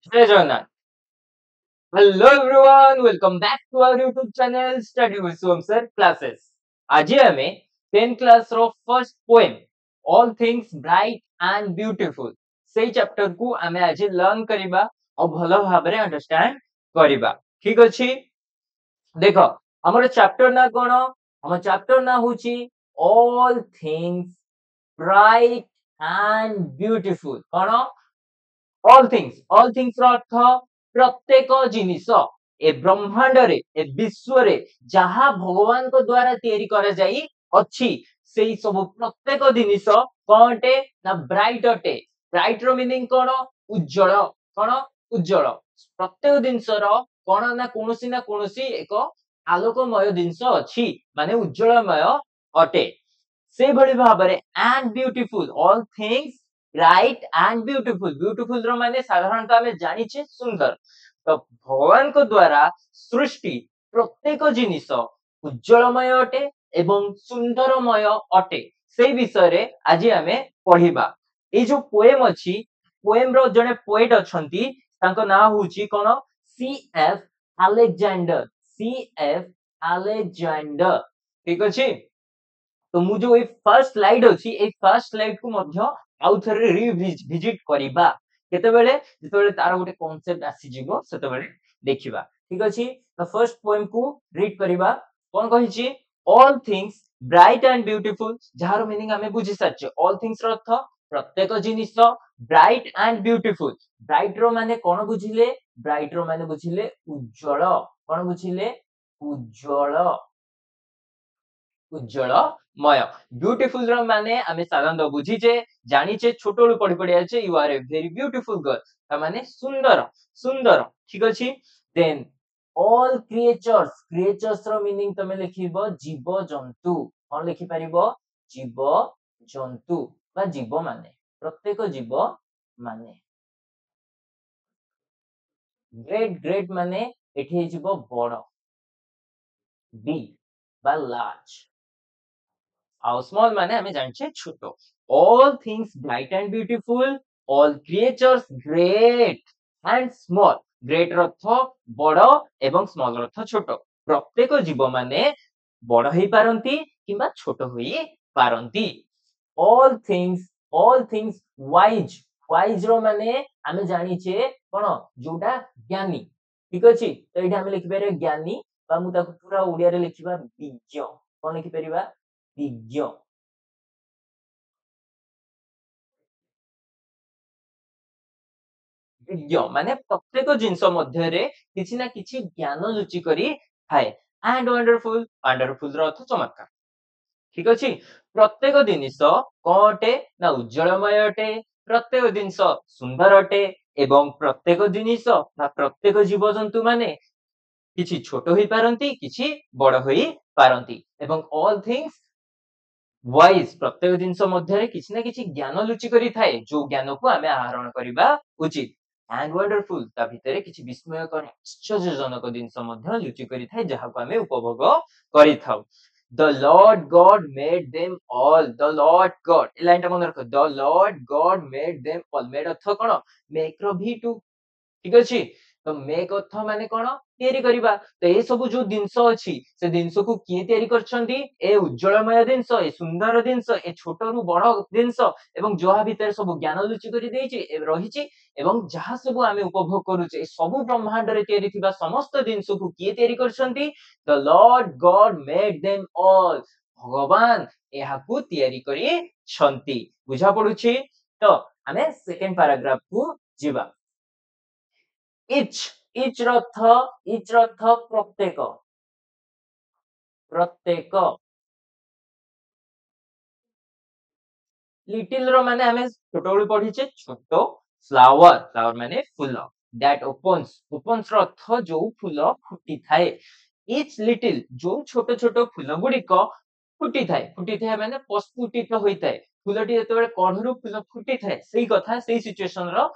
जय Jagannath. Hello everyone, welcome back to our YouTube channel study with Som sir classes. आज आमे 10 class रो first poem all things bright and beautiful सेई chapter को आमे आज लर्न करिबा और भलो भाबरे अंडरस्टैंड करिबा। ठीक अछि, देखो हमर चैप्टर ना कोन? हमर चैप्टर ना होची all things bright and beautiful. कोन? ऑल थिंग्स रो अर्थ प्रत्येक जिनिस ए ब्रह्मांड रे ए विश्व रे जहा भगवान को द्वारा तैयारी करा जाई अछि सेई सब प्रत्येक जिनिस कोनटे ना ब्राइट अटे। ब्राइट रो मीनिंग कोन? उज्जवल। कोन? उज्जवल। प्रत्येक जिनिस रो कोन ना कोनोसी एक आलोकमय जिनिस अछि, माने उज्जवलमय अटे। से भली भाबरे and beautiful, all things bright and beautiful. Beautiful रो माने साधारणतः हमें जानिछे सुंदर। तो भगवान को द्वारा सृष्टि प्रत्येक जिनिस उज्जवलमय अटे एवं सुंदरमय अटे। से विषय रे आज हमें पढ़िबा। ए जो पोएम अछि, पोएम रो जने पोएट अछंती, तांको नाम होची कोन? C F Alexander. C F Alexander. ठीक अछि। तो मु जो ए फर्स्ट स्लाइड अछि, ए फर्स्ट स्लाइड को मध्य आउ थरे रिविजिट करिबा केतेबेले जेतेबेले तार गोटे कांसेप्ट आसी जिवो सेतेबेले देखिबा। ठीक अछि, तो फर्स्ट पोएम को रीड करिबा। कोन कहिछि? All things bright and beautiful, जहार मीनिंग हमें बुझि साचे। ऑल थिंग्स रो अर्थ प्रत्येक जिनिस, ब्राइट एंड ब्यूटीफुल। ब्राइट रो माने कोन बुझिले? ब्राइट रो माने बुझिले उज्जवल। कोन बुझिले? उज्जवल। उज्जवलमय। ब्यूटीफुल रो माने आमे साधारणतः बुझीचे जानिचे छोटोळु पढी पढी आछे you are a very beautiful girl, ता माने सुंदर। सुंदर। ठीक अछि। देन ऑल क्रिएचर्स, क्रिएचर्स रो मीनिंग तमे लिखिबो जीव जंतु। कोन लिखि परिबो? जीव जंतु बा जीव माने प्रत्येक जीव माने। ग्रेट, ग्रेट माने एठी जिवो बड़, बिग बा लार्ज। Our small माने हमें जानिछे छोटो। All things bright and beautiful, all creatures great and small. Great अर्थ बड़ एवं small अर्थ छोटो। प्रत्येक जीव माने बड़ हेई पारंती किंबा छोटो होई पारंती। all things wise, wise रो माने हमें जानिछे कोन? जोटा ज्ञानी। ठीक अछि, तो एठी हमें लिखि पारे ज्ञानी बा मु ताको पूरा ओडिया रे लिखिबा विज्ञ। कोन लिखि परिबा? विज्ञ। विज्ञ माने प्रत्येक जिनिस मध्यरे किछि ना किछि ज्ञान लुचि करी थाए। एंड वंडरफुल, वंडरफुल रो अर्थ चमत्कार। ठीक अछि। प्रत्येक जिनिस कोन अटे? ना उज्जवलमय अटे। प्रत्येक जिनिस सुंदर अटे एवं प्रत्येक जिनिस ना प्रत्येक जीवजंतु माने किछि छोट होई पारंती, किछि बड़ होई पारंती। एवं ऑल थिंग्स वाइज, प्रत्येक जिनिस मध्यरे किछि ना किछि ज्ञान लुचि करी थाए, जो ज्ञान को आमे आहरण करिबा उचित। एंड वंडरफुल, ता भितरे किछि विस्मयकर आश्चर्यजनक जिनिस मध्य लुचि करी थाए, जहा को आमे उपभोग करि थाउ। The Lord God made them all. The Lord God, a line टा मन रख। The Lord God made them all. Made अर्थ कोन? मेक रो भी टू। ठीक अछि। तो मेक अर्थ माने कोन? तयारी करिबा। तो ए सब जो जिंस अछि से जिंस को किए तयारी करछंती? ए उज्जवलमय जिंस, ए सुंदर जिंस, ए छोट रु बड़ जिंस एवं जहा भीतर सब ज्ञान लुचि करि देइछि ए रहिछि एवं जहा सब आमे उपभोग करूचे ए सब ब्रह्मांड रे तयारी थिबा समस्त जिंस को किए तयारी करछंती? The Lord God made them all. भगवान एहाकू तयारी करि छंती। बुझा पडुछि? तो आमे सेकंड पैराग्राफ को जिबा। इच, इच रथ प्रत्येक, प्रत्येक। लिटिल रो माने हमें छोटो बेलू पढ़ीचे छोटो। फ्लावर, फ्लावर माने फूल। दैट ओपन्स, ओपन्स रो अर्थ जो फूल फुटी थाए। इच लिटिल, जो छोटो छोटो फूल गुड़िक फुटी थाए। फुटी थाए माने प्रस्फुटित होई थाए। फूलटी जेतेबेले कढ़रू फूल फुटी थाए सेही कथा, सेही सिचुएशन रो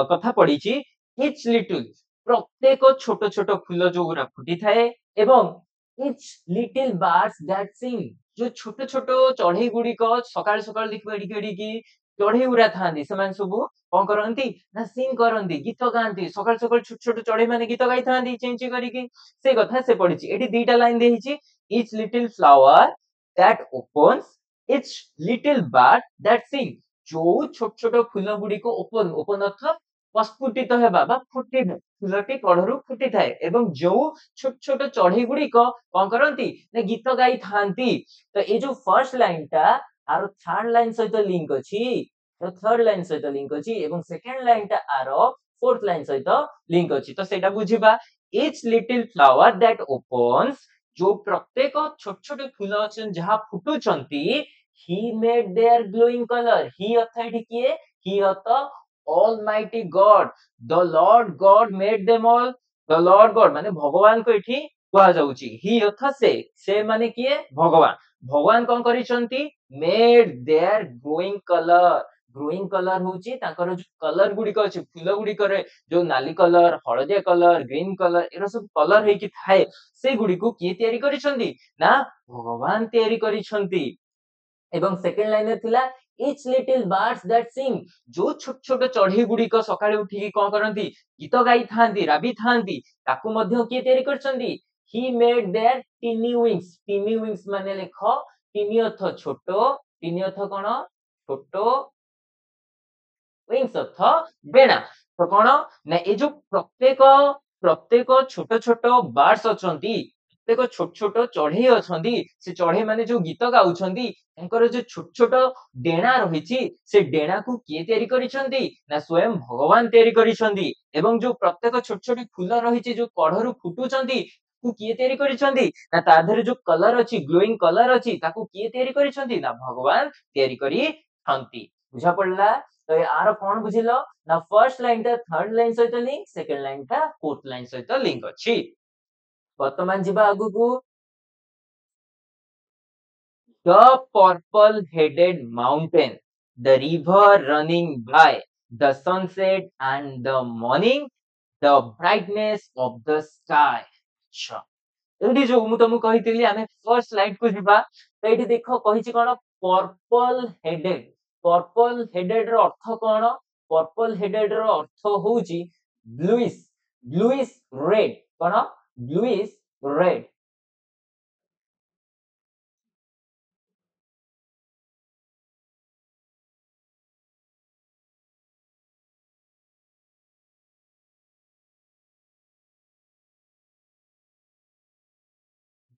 कथा पढ़ीची। इच लिटिल, प्रत्येक छोटो छोटो फूल जो गुरा फुटी थाए एवं इच लिटिल बार्ड्स दैट सिंग, जो छोट छोट चढ़ई गुड़िक सकाळ सकाळ देखिबा एडिकी एडिकी चढ़ई गुरा था सब कौन करती ना सिंग करती गीत गाँती सकाल सकाल छोट छोट चढ़ई मैंने गीत गाई था चेंची करके से कथा से पड़ी एटी दीटा लाइन देही etch little flower that opens etch little bird that सिंग जो छोट छोट फूल गुड़ी को ओपन ओपन अर्थ प्रस्फुटित हेबा फुटी फूलटी कढ़ू फुटी थाए एवं जो छोट छोट चढ़ई गुड़ी कौन करती ना गीत गाई था तो ये जो फर्स्ट लाइन टा आर थर्ड लाइन सहित लिंक अछि तो थर्ड लाइन सहित लिंक अछि एवं सेकंड लाइन टा आर फोर्थ लाइन सहित लिंक अछि तो सेटा बुझिबा each little flower that opens जो प्रत्येक छोट छोट फूल अछन जहा फुटुचंती he made their glowing colour he अथाइट किए ही अथ almighty God the Lord God made them all the Lord God माने भगवान को एठी कुआ जाउची ही अथ से माने किए भगवान भगवान कौन करिसंती मेड देयर ग्रोइंग कलर होची तांकर जो कलर गुडिक अछि फूल गुडिक रे जो नाली कलर हळदिया कलर ग्रीन कलर एरा सब कलर हेकी थाए से गुडी को किए तयारी करिसंती ना भगवान तयारी करिसंती एवं सेकंड लाइन रे थिला इच लिटिल बर्ड्स दैट सिंग जो छोट छोट चढ़ई गुडी को सकाळे उठी कोन करंती गीत गाई थांती राबी थांती ताकू मध्य किए तयारी करसंती he made their tiny wings माने लेख टीनी अर्थ छोट टीनी अर्थ कोन छोट विंग्स अर्थ बेणा तो कोन ना ए जो प्रत्येक प्रत्येक छोट छोट बर्ड्स अछंती प्रत्येक छोट छोट चढ़ई अछंती से चढ़ई माने जो गीत गाउछंती तांकर जो छोट छोट डेणा रहिछि से डेणा को किए तयारी करिसंती ना स्वयं भगवान तयारी करिसंती एवं जो प्रत्येक छोट छोट फूल रहिछि जो कढ़रू फुटुचंती को किए तयारी करिसंती ना ता धरे जो कलर अछि ग्लोइंग कलर अछि ताको किए तयारी करिसंती ना भगवान तयारी करी छंती बुझा पड़ला तो यार कौन बुझिल ना फर्स्ट लाइन टा थर्ड लाइन सहित लिंक सेकंड लाइन टा फोर्थ लाइन सहित लिंक अछि वर्तमान जिबा आगु को the purple headed mountain the river running by the sunset and the morning the brightness of the sky अच्छा एठी जो मु तुमको कहितली आमे फर्स्ट स्लाइड को जिबा तो एठी देखो कहिछि कोन पर्पल हेडेड रो अर्थ कोन पर्पल हेडेड रो अर्थ होउची ब्लूइश ब्लूइश रेड कोन ब्लूइश रेड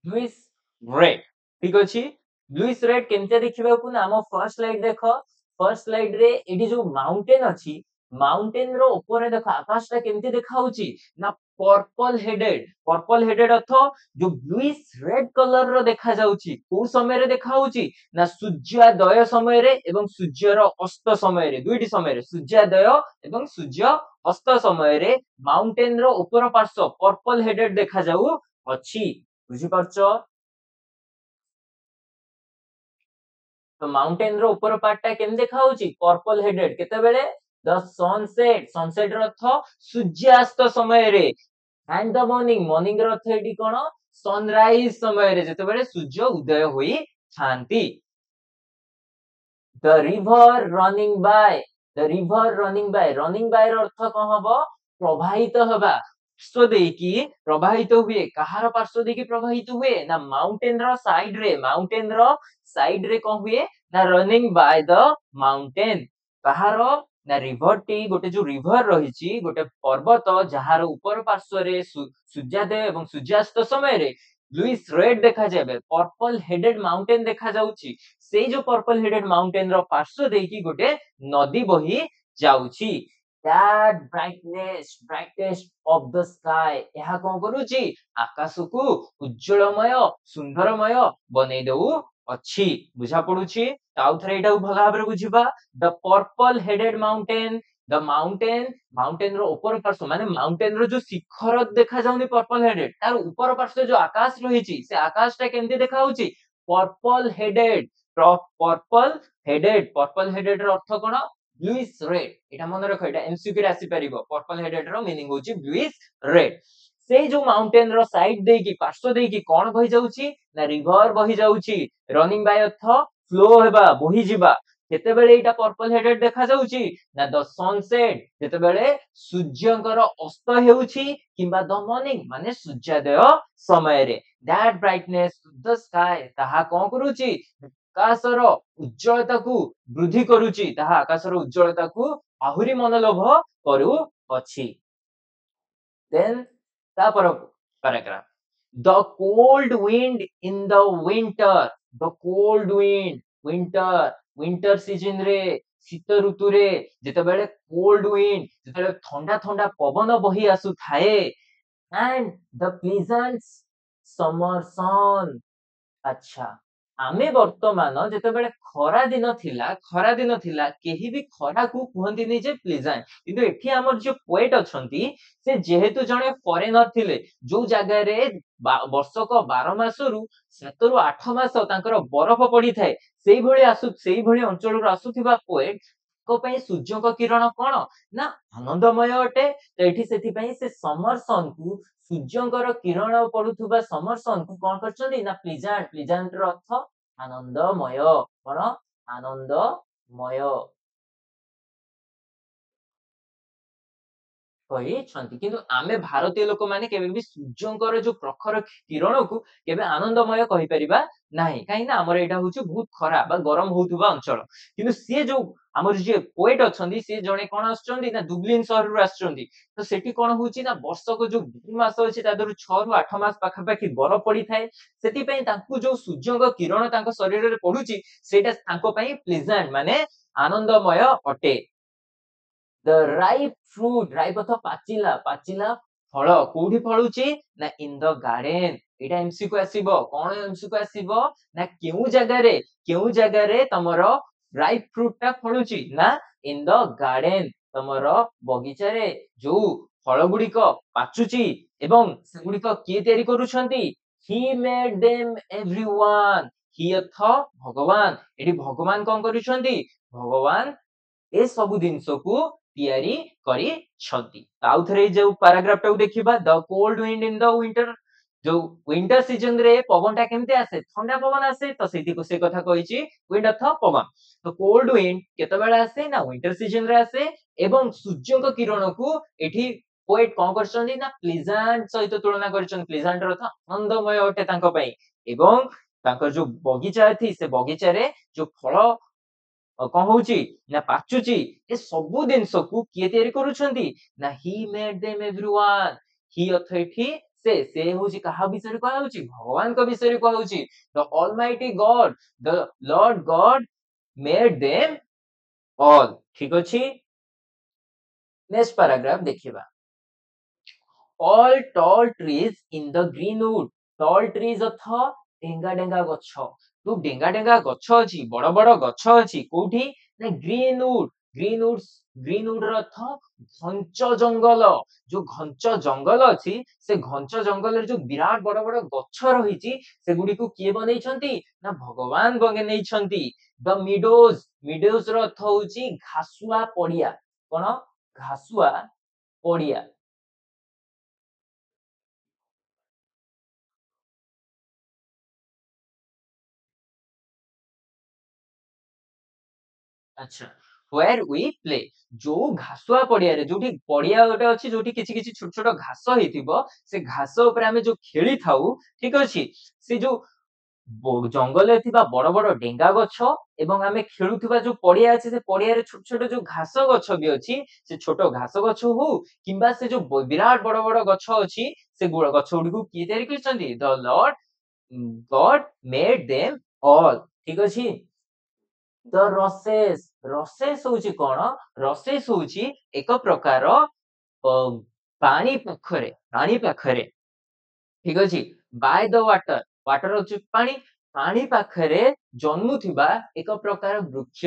ब्लूइश रेड ठीक अछि ब्लूइश रेड केमते देखिबा को ना हम फर्स्ट स्लाइड देखो फर्स्ट स्लाइड रे एडी जो माउंटेन अछि माउंटेन रो ऊपर देखो आकाश ता केमते देखाउची ना पर्पल हेडेड अर्थ जो ब्लूइश रेड कलर रो देखा जाउची को समय रे देखाउची ना सूर्योदय समय रे एवं सूर्यर अस्त समय रे दुईटी समय रे सूर्योदय एवं सूर्य अस्त समय रे माउंटेन रो ऊपर पार्श्व पर्पल हेडेड देखा जाउ अछि बुझी पारछो तो माउंटेन रो ऊपर पार्ट टा केम देखा होची पर्पल हेडेड केते बेले द सनसेट रो अर्थ सूर्यास्त समय रे एंड द मॉर्निंग रो अर्थ एडी कोन सनराइज समय रे जेते बेले सूर्य उदय होई थांती द रिवर रनिंग बाय रो अर्थ कोन हबो प्रवाहित हबा पार्श्व देकी प्रवाहित हुए कहार पार्श्व देकी प्रवाहित हुए ना माउंटेन रो साइड रे कोन हुए ना रनिंग बाय द माउंटेन कहार ना रिवर टी गोटे जो रिवर रहिची गोटे पर्वत जहार ऊपर पार्श्व रे सूर्योदय एवं सूर्यास्त समय रे लुइस रेड देखा जाबे पर्पल हेडेड माउंटेन देखा जाउची सेई जो पर्पल हेडेड माउंटेन रो पार्श्व देकी गोटे नदी बही जाउची that brightness of the sky यह कोन करूची आकाश को उज्जवलमय सुंदरमय बनै दउ अछि बुझा पडुची आउथरे एटा भला भाबरे बुझिबा the purple headed mountain the mountain रो ऊपर पार्श्व माने माउंटेन रो जो शिखर देखा जाउनी पर्पल हेडेड तार ऊपर पार्श्व जो आकाश रहिची से आकाश ता केमते देखा होची पर्पल हेडेड पर्पल हेडेड रो अर्थ कोन ब्लूइश रेड एटा मन रखो एटा एमसीक्यू रे आसी परिबो पर्पल हेडेड रो मीनिंग होची ब्लूइश रेड से जो माउंटेन रो साइड देकी पार्श्व देकी कोन बहि जाउची ना रिवर बहि जाउची रनिंग बाय अर्थ फ्लो हेबा बहि जिबा केतेबेले एटा पर्पल हेडेड देखा जाउची ना द सनसेट जेतेबेले सूर्यंकर अस्त हेउची किंबा द मॉर्निंग माने सूर्योदय समय रे दैट ब्राइटनेस द स्काई ताहा कोन करूची आकाशर उज्जवलता को वृद्धि करूची ताहा आकाशर उज्जवलता को आहुरी मनलोभ करू अछि देन तापर paragraph the cold wind in the winter the cold wind winter winter season रे शीत ऋतु रे जेतेबेले कोल्ड विंड जेतेबेले ठंडा ठंडा पवन बही आसु थाए एंड द प्लीजेंट समर सन अच्छा आमे वर्तमान जेतेबेले खरा दिन थिला केही भी खरा को कहंती नि जे प्लीजेंट किंतु एठी हमर जो पोएट अछंती से जेहेतु जणे फॉरेनर थिले जो जगह रे वर्षक 12 मासरु 7 रु 8 मास तांकर बरफ पड़ी थाए सेही भଳି अंचल आसुथिबा पोएट को पई सूर्य को किरण कोन ना आनंदमय अटे तो एठी सेति पई से समर सन को सूर्यंकर किरण पडुथुबा समर सन को कोन करचंदी ना प्लीजेंट प्लीजेंट रो अर्थ आनंदमय कोन आनंदमय କହିଛନ୍ତି କିନ୍ତୁ ଆମେ ଭାରତୀय ଲୋକମାନେ କେବେ ବି ସୂର୍ଯ୍ୟଙ୍କର ଯୋଉ ପ୍ରଖର କିରଣକୁ କେବେ ଆନନ୍ଦମୟ କହିପାରିବା ନାହିଁ କାହିଁକି ନା ଆମର ଏଇଟା ହଉଛି ବହୁତ ଖରା ବା ଗରମ ହଉଥିବା ଅଞ୍ଚଳ କିନ୍ତୁ ସିଏ ଯୋଉ ଆମର ଯିଏ ପୋଏଟ ଅଛନ୍ତି ସିଏ ଜଣେ କଣ ଆସୁଛନ୍ତି ନା ଦୁବଲିନ ସହରରୁ ଆସିଛନ୍ତି ତ ସେଠି କଣ ହଉଛି ନା ବର୍ଷକ ଯୋଉ 2 ମାସ ଅଛି ତା ଦେହରୁ 6 ରୁ 8 ମାସ ପାଖାପାଖି ବରଫ ପଡିଥାଏ ସେଥିପାଇଁ ତାଙ୍କୁ ଯୋଉ ସୂର୍ଯ୍ୟଙ୍କ କିରଣ ତାଙ୍କ ଶରୀରରେ ପଡୁଛି ସେଇଟା ତାଙ୍କ ପାଇଁ ପ୍ଲିଜେଣ୍ଟ ମାନେ ଆନନ୍ଦମୟ ଅଟେ द राइप फ्रूट राइप अथ पाचिला पाचिला फल कोठी फळुची ना in the garden Etah MCQ आसीबो cone MCQ आसीबो ना केउ जगह रे तमरो राइप फ्रूट ता फळुची ना इन द गार्डन तमरो बगीचा रे जो फल गुडी को पाचुची एवं से गुडी को के तयारी करूछंती ही मेड देम एवरीवन ही अथ भगवान एडी भगवान कोन करूछंती भगवान ए सब जिनस को तैयारी करी छंती आउ थरे जो पैराग्राफ टा देखिबा the cold wind in the winter जो विंटर सीजन रे पवनटा केमते आसे ठंडा पवन आसे तो सेठी को से कथा कहिची विंड अथ पवन तो कोल्ड विंड केते बेला आसे ना विंटर सीजन रे आसे एवं सूर्य को किरण को एठी पोएट कोन करछंदी ना प्लीजेंट सहित तुलना करछन प्लीजेंट अर्थ आनंदमय होटे तांको पई एवं तांकर जो बगीचा थी से बगीचा रे जो फल कौन होची ना पाचुची ए सब जिनस को किए तयारी करूछंती ना he made them everyone he authority से होची कहा विषय को होची भगवान को विषय को होची the almighty God the Lord God made them all ठीक अछि नेक्स्ट पैराग्राफ देखिबा all tall trees in the greenwood tall trees अथ डेंगा डेंगा गछ जो डेंगा डेंगा गछ अछि बड़ बड़ गछ अछि कोठी ना ग्रीनवुड ग्रीनवुड ग्रीनवुड अर्थ घंच जंगल जो घंच जंगल अछि से घंच जंगल रे जो विराट बड़ बड़ गछ रहिछि से गुडी को किए बनै छंती ना भगवान बनै छंती द मिडोज मिडोज रो अर्थ होछि घासुआ पड़िया कोन घासुआ पड़िया अच्छा where we play जो घासुआ पड़िया रे जोठी पड़िया गोटे अछि जोठी किछि किछि छोट छोट घास हेतिबो से घास ऊपर हमें जो खेली थाउ ठीक अछि से जो जंगल रे थिबा बड़ बड़ डेंगा गछ एवं आमे खेलुथिबा जो पड़िया अछि से पड़िया रे छोट छोट जो घास गछ भी अछि से छोट घास गछ हो किंबा से जो विराट बड़ बड़ गछ अछि से गछ गुडी को की तयारी करछंती the Lord God made them all ठीक अछि द रसेस रसेस होची कोन रसेस होची एक प्रकार पानी पाखरे ठीक अछि बाय द वाटर वाटर होची पानी पानी पाखरे जन्मुथिबा एक प्रकार वृक्ष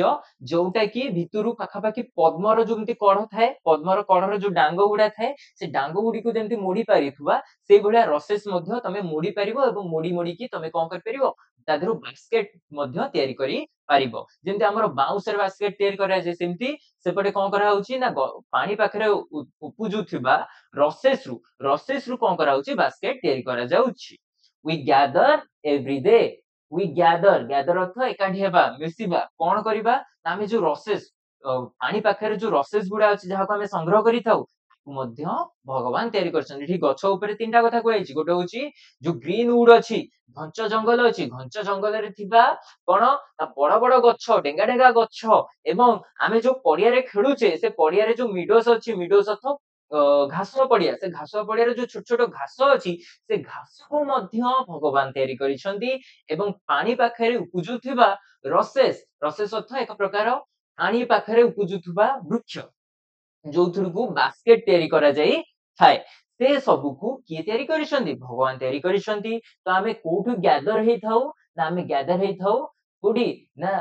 जोटा कि भितरु पाखापाखि पद्मर जेमति कढ़ थाए पद्मर कढ़र जो डांग गुडा थाए से डांग गुडी को जेमति मोडी पारिथुबा से भलिया रसेस मध्य तमे मोडी पारिबो एवं मोडी मोडी की तमे कोन कर परिबो तादरु बास्केट मध्य तयारी करी पारिबो जेमति हमर बाउंसर बास्केट तयारी करा जे सेमति सेपटे कोन करा होची ना पानी पाखरे उपुजुथिबा रसेस रु कोन करा होची बास्केट तयारी करा जाउची we gather every day we gather अर्थ एकाठी हेबा मिसिबा कोन करिबा ना आमे जो रसेस पानी पाखरे जो रसेस गुडा अछि जहाको आमे संग्रह करि थाउ मध्य भगवान तयारी करछन एठी गछ ऊपर तीनटा कथा कहैछि गोटे होछि जो ग्रीन वुड अछि घंच जंगल अछि घंच जंगल रे थिबा कोन ना बड़ बड़ गछ डेंगा डेंगा गछ एवं आमे जो पड़िया रे खेलुचे से पड़िया रे जो मिडोस अछि मिडोस अर्थ घास पड़िया से घास पड़िया रे जो छोट छोट घास अछि से घास को मध्य भगवान तयारी करिसंती एवं पानी पाखरे उपजुथिबा रसेस अर्थ एक प्रकार पानी पाखरे उपजुथुबा वृक्ष जोथुरकू बास्केट तयारी करा जाई थाए से सबुकू किए तयारी करिसंती भगवान तयारी करिसंती तो आमे कोठु गैदर हेई थाउ ना आमे गैदर हेई थाउ कोडी ना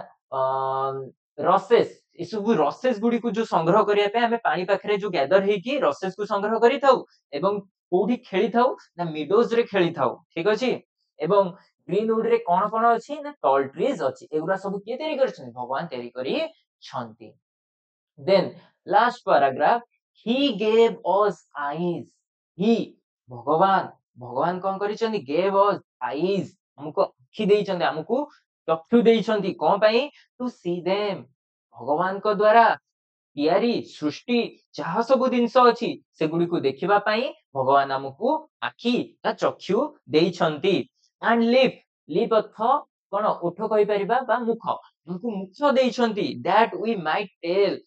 रसेस इसबु रसेस गुडी को जो संग्रह करिया पे आमे पानी पाखरे जो गैदर हेई की रसेस को संग्रह करि थाउ एवं कोठी खेली थाउ ना मिडोज रे खेली थाउ ठीक अछि एवं ग्रीनवुड रे कोन कोन अछि ना टॉल ट्रीज अछि एगुरा सब किए तयारी करिसंती भगवान तयारी करि छंती then last paragraph he gave us eyes he भगवान भगवान कौन करिसंती gave us eyes हमको आखि देइछंती हमको चक्षु देइछंती कोन पई टू सी देम भगवान को द्वारा ତିଆରି ସୃଷ୍ଟି ଯାହା ସବୁ ଜିନିଷ ଅଛି ସେଗୁଡିକୁ ଦେଖିବା ପାଇଁ ଭଗବାନ ଆମକୁ ଆଖି ବା ଚକ୍ଷୁ ଦେଇଛନ୍ତି and lip ଅର୍ଥ କଣ ଓଠ କହିପାରିବା ବା ମୁଖ ଆମକୁ ମୁଖ ଦେଇଛନ୍ତି that we might tell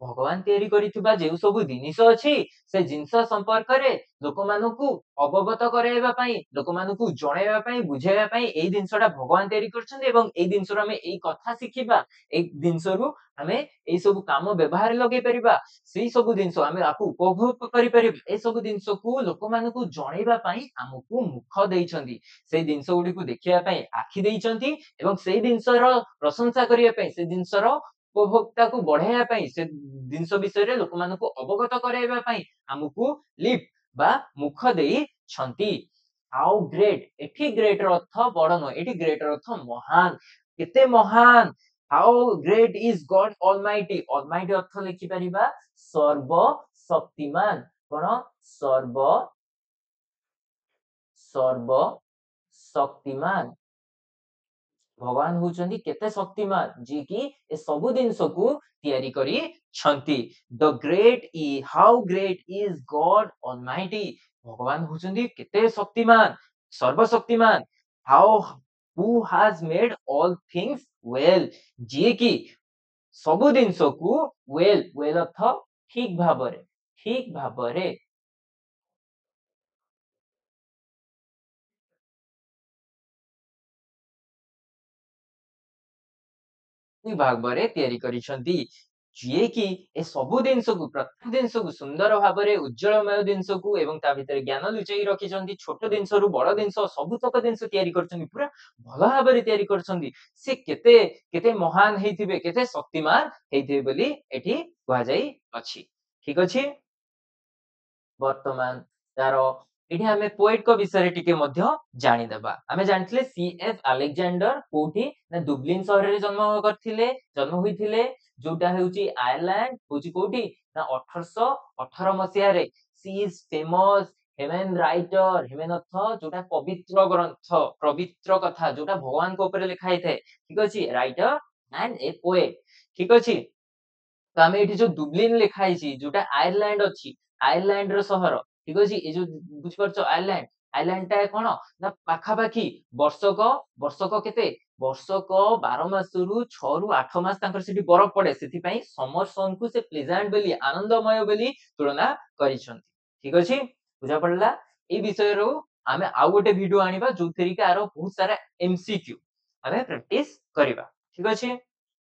ଭଗବାନ ତିଆରି କରିଥିବା ଯେଉଁ ସବୁ ଜିନିଷ ଅଛି ସେ ଜିନିଷ ସମ୍ପର୍କରେ ଲୋକମାନଙ୍କୁ ଅବଗତ କରାଇବା ପାଇଁ ଲୋକମାନଙ୍କୁ ଜଣେଇବା ପାଇଁ ବୁଝାଇବା ପାଇଁ ଏଇ ଜିନିଷଟା ଭଗବାନ ତିଆରି କରିଛନ୍ତି ଏବଂ ଏଇ ଜିନିଷରୁ ଆମେ ଏଇ କଥା ଶିଖିବା ଏଇ ଜିନିଷରୁ ଆମେ ଏଇ ସବୁ କାମ ବ୍ୟବହାର ଲଗେଇ ପାରିବା ସେଇ ସବୁ ଜିନିଷ ଆମେ ଆକୁ ଉପଭୋଗ କରିପାରିବା ଏ ସବୁ ଜିନିଷକୁ ଲୋକମାନଙ୍କୁ ଜଣେଇବା ପାଇଁ ଆମକୁ ମୁଖ ଦେଇଛନ୍ତି ସେଇ ଜିନିଷ ଗୁଡିକୁ ଦେଖିବା ପାଇଁ ଆଖି ଦେଇଛନ୍ତି ଏବଂ ସେଇ ଜିନିଷର ପ୍ରଶଂସା କରିବା ପାଇଁ ସେ ଜିନିଷର ଉପଭୋକ୍ତାକୁ ବଢାଇବା ପାଇଁ ସେ ଜିନିଷ ବିଷୟରେ ଲୋକମାନଙ୍କୁ ଅବଗତ କରାଇବା ପାଇଁ ଆମକୁ ଲିପ୍ ବା ମୁଖ ଦେଇଛନ୍ତି ହାଉ ଗ୍ରେଟ୍ ଏଠି ଗ୍ରେଟ୍ ର ଅର୍ଥ ବଡ ନୁହେଁ ଏଠି ଗ୍ରେଟ୍ ର ଅର୍ଥ ମହାନ କେତେ ମହାନ ହାଉ ଗ୍ରେଟ୍ ଇଜ ଗଡ୍ ଅଲମାଇଟି ଅର୍ଥ ଲେଖିପାରିବା ସର୍ବ ଶକ୍ତିମାନ କଣ ସର୍ବ ଶକ୍ତିମାନ ଭଗବାନ ହଉଛନ୍ତି କେତେ ଶକ୍ତିମାନ ଯିଏ କି ଏ ସବୁ ଜିନିଷକୁ ତିଆରି କରିଛନ୍ତି ଦ ଗ୍ରେଟ୍ ଇ how great is God almighty ଭଗବାନ ହଉଛନ୍ତି କେତେ ଶକ୍ତିମାନ ସର୍ବଶକ୍ତିମାନ how who has made all things well ଯିଏ କି ସବୁ ଜିନିଷକୁ ୱେଲ୍ ଅର୍ଥ ଠିକ ଭାବରେ ଭାବରେ ତିଆରି କରିଛନ୍ତି ଯିଏ କି ଏ ସବୁ ଜିନିଷକୁ ପ୍ରତ୍ୟେକ ଜିନିଷକୁ ସୁନ୍ଦର ଭାବରେ ଉଜ୍ଜଳମୟ ଜିନିଷକୁ ଏବଂ ତା ଭିତରେ ଜ୍ଞାନ ଲୁଚେଇ ରଖିଛନ୍ତି ଛୋଟ ଜିନିଷରୁ ବଡ ଜିନିଷ ସବୁତକ ଜିନିଷ ତିଆରି କରିଛନ୍ତି ପୁରା ଭଲ ଭାବରେ ତିଆରି କରିଛନ୍ତି ସେ କେତେ କେତେ ମହାନ ହେଇଥିବେ କେତେ ଶକ୍ତିମାନ ହେଇଥିବେ ବୋଲି ଏଠି କୁହାଯାଇ ଅଛି ଠିକ ଅଛି ବର୍ତ୍ତମାନ ତାର ଏଠି ଆମେ ପୋଏଟଙ୍କ ବିଷୟରେ ଟିକେ ମଧ୍ୟ ଜାଣିଦେବା ଆମେ ଜାଣିଥିଲେ ସି.ଏଫ୍. ଆଲେକ୍ସାଣ୍ଡର କୋଉଠି ନା ଦୁବଲିନ ସହରରେ ଜନ୍ମ ହୋଇଥିଲେ ଯୋଉଟା ହେଉଛି ଆୟାରଲାଣ୍ଡ ହଉଛି କୋଉଠି ନା 1818 ମସିହାରେ she is famous Heymann writer Heymann ଅର୍ଥ ଯୋଉଟା ପବିତ୍ର ଗ୍ରନ୍ଥ ପବିତ୍ର କଥା ଯୋଉଟା ଭଗବାନଙ୍କ ଉପରେ ଲେଖା ହେଇଥାଏ ଠିକ ଅଛି ରାଇଟର ଆଣ୍ଡ ଏ ପୋଏଟ ଠିକ ଅଛି ତ ଆମେ ଏଠି ଯୋଉ ଦୁବଲିନ ଲେଖା ହେଇଛି ଯୋଉଟା ଆୟାରଲାଣ୍ଡ ଅଛି ଆୟାରଲାଣ୍ଡ ର ସହର ଠିକ ଅଛି ଏ ଯୋଉ ବୁଝିପାରୁଛ ଆୟାରଲାଣ୍ଡ ଟା କଣ ନା ପାଖାପାଖି ବର୍ଷକ କେତେ ବର୍ଷକ 12 ମାସରୁ 6 ରୁ 8 ମାସ ତାଙ୍କର ସେଠି ବରଫ ପଡେ ସେଥିପାଇଁ ସମର ସନ୍ କୁ ସେ ପ୍ଲେଜାଣ୍ଟ ବୋଲି ଆନନ୍ଦମୟ ବୋଲି ତୁଳନା କରିଛନ୍ତି ଠିକ ଅଛି ବୁଝା ପଡିଲା ଏଇ ବିଷୟରୁ ଆମେ ଆଉ ଗୋଟେ ଭିଡିଓ ଆଣିବା ଯୋଉଥିରେ କି ଆର ବହୁତ ସାରା ଏମସିକ୍ୟୁ ଆମେ ପ୍ରାକ୍ଟିସ କରିବା ଠିକ ଅଛି